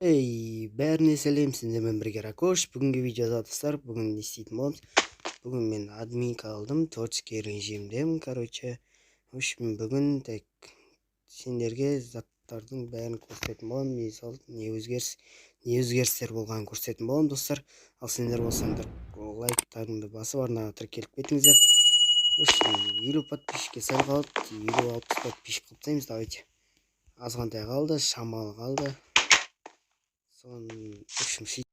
Ey, бәріне сәлем, сіздермен бірге Ракош. Бүгінгі видеода достар, бүгін не істейтін боламыз. Бүгін мен админка алдым, творческий режимдемін, короче. В общем, бүгін тек сендерге заттардың бәрін көрсететін болам. Мысалы, не өзгерістер болғанын көрсететін болам, достар. Ал сендер болсаңдар, лайктарыңды басып, арнаға тіркеліп кетіңіздер. В общем, 50 подписчикке сәл қалды, 50-60 подписчик қылып тастаймыз, давайте. Азғантай қалды, шамалы қалды. В общем,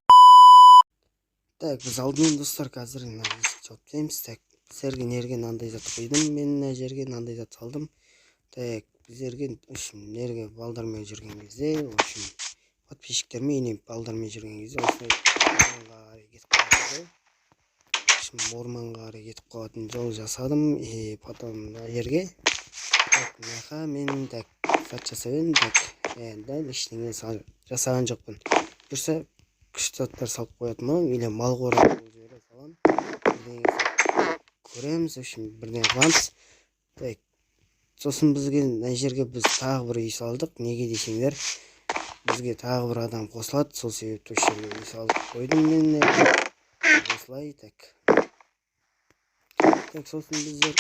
так, біз алдымен достар қазір жауап береміз. Так, біздерге нерге мынандай зат қойдым, мен мына жерге мынандай зат салдым. Так, біздерге нерге балдармен жүрген кезде, в общем, подписчиктермен балдармен жүрген кезде осылай орманға қарай кетіп қалатын жол жасадым. Потом мына жерге мынақа мен так зат жасап едім. Так, дәл ештеңе жасаған жоқпын. Бұйырса күшті заттар салып қоятын болам, или мал қораны жібере салам. Көреміз, в общем, бірден қыламыз. Так, сосын бізге мына жерге біз тағы бір үй салдық. Неге десеңдер, бізге тағы бір адам қосылады. Сол себепті осы жерге үй салып қойдым мен. Осылай, так. Так, сосын біздер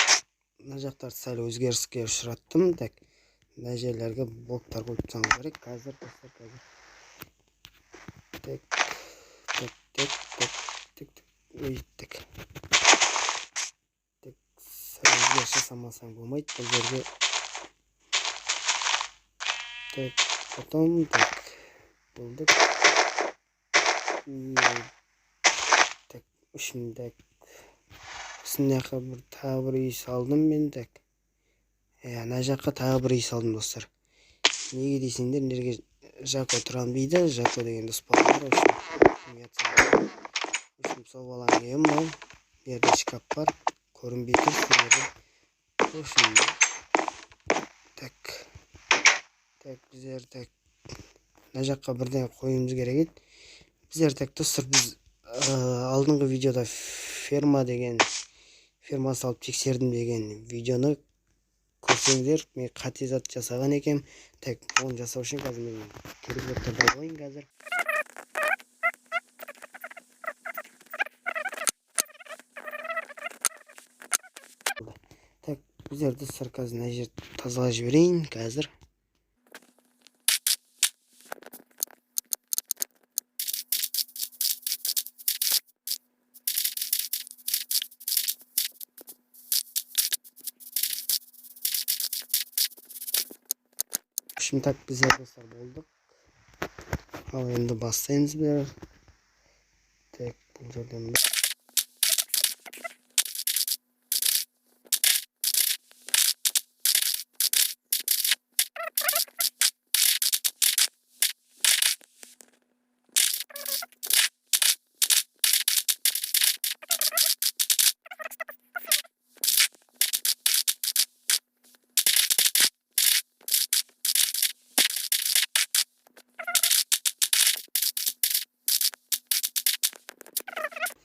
мына жақтарды сәл өзгеріске ұшыраттым. Так, мына жерлерге блоктар қойып тастауымыз керек. Қазір достар, так. Сәл өзгеріс жасамасаң болмайды бұл жерге. Так, потом так болдық. Так, үшін так. Осындағы тағы бір үй салдым мен. Так, ана жаққа тағы бір үй салдым достар. Неге десеңдер, нерге Жако тұрам дейді. Жако деген дос бар. Сол баланың үйі мынау. Берде шкаф бар. Көрінбей тұр. В общем, так, біздер так мына жаққа бірден қоюымыз керек еді. Біздер так достар, біз алдыңғы видеода ферма салып тексердім деген видеоны көрсеңдер, мен қате зат жасаған екем. Так, оны жасау үшін қазір мен керек заттарды алайын қазір. Так, біздер достар қазір мына жерді тазалап жіберейін қазір. Так, біздер достар болдық. Ал енді бастаймыз бәрі. Так, бұл жерден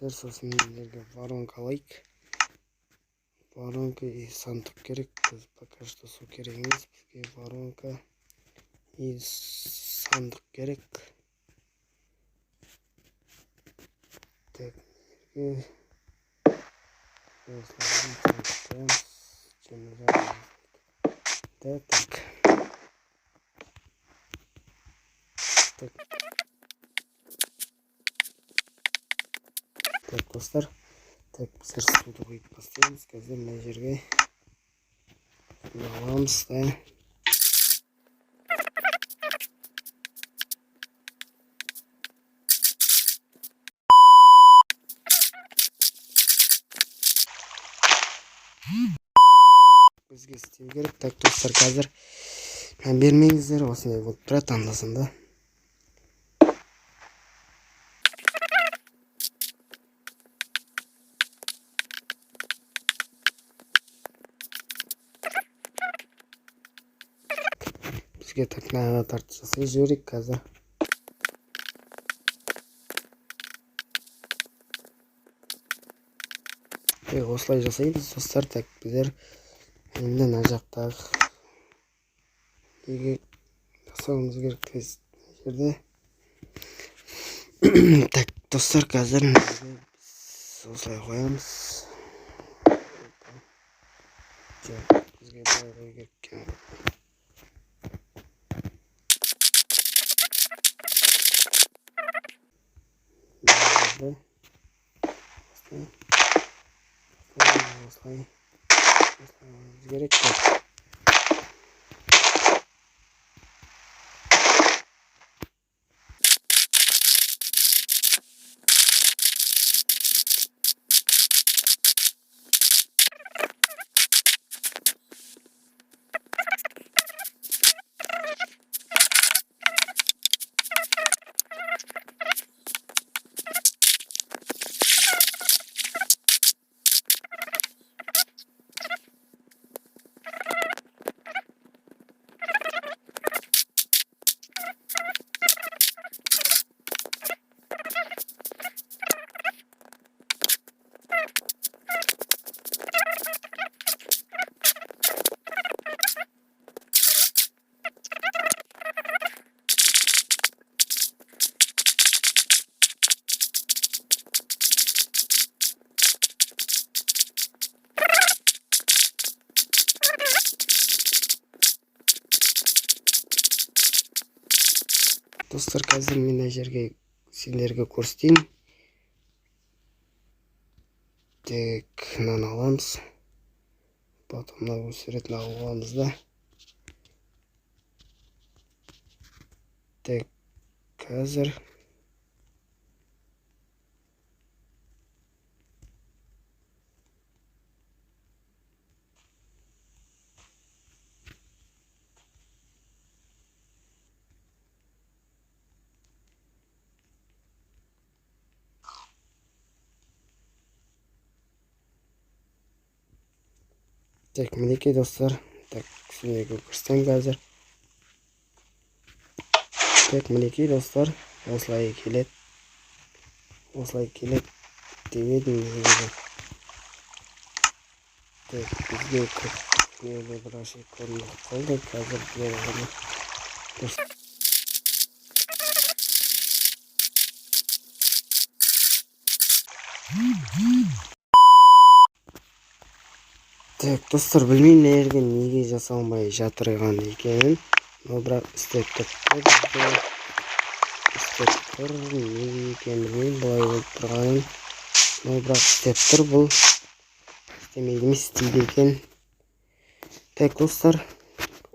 сосын жерге воронка алайық. Воронка и сандық керек. Біз пока что су керек емес. Бізге воронка и сандық керек. Так, так, достар. Так, біздер суды қойып бастаймыз. Қазір мына жерге аламыз, да. Бізге істеу керек. Так, достар, қазір бермеңіздер, осындай болып тұрады анда-санда. Бізге так наға тартып жасай жіберейік қазір. Осылай жасаймыз достар. Так, біздер енді мына жақтағы жасауымыз керек жерде. Так, достар, қазір осылай қоямыз. Жоқ, бізге былай қою керек екен. Осылай керек екен. Достар, қазір мен мына жерге сендерге көрсетейін. Тек мынаны аламыз. Потом мына суретін алып аламыз да. Тек қазір так, мінекей достар. Так, сендерге көрсетейін қазір. Так, мінекей достар, осылай келеді. Осылай келеді деп едім бізге. Так, бізге неге бір ашық көрініп қалды. Қазір беріп Так, достар, білмеймін неге жасалмай жатырған екенін. Но бірақ істеп тұр. Неге екенін білмеймін, бұлай болып тұрғанын. Но бірақ істеп тұр, бұл істемейді емес, істейді екен. Так, достар,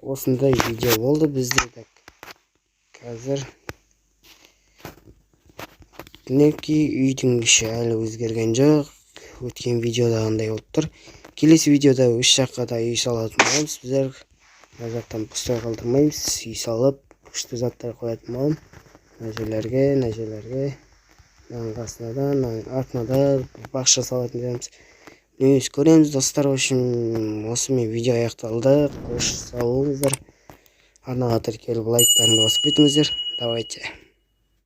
осындай видео болды бізде. Так, қазір мінекей үйдің іші әлі өзгерген жоқ. Өткен видеодағындай болып тұр. Келесі видеода үш жаққа да үй салатын боламыз. Біздер мына жақтан бостай қалдырмаймыз. Үй салып, күшті заттар қоятын боламыз. Мына жерлерге, мынаның қасына да, мынаның артына да бақша салатын боламыз. Көреміз достар. Осымен видео аяқталды. Қош сау болыңыздар. Арнаға тіркеліп лайктарыңды басып кетіңіздер. Давайте.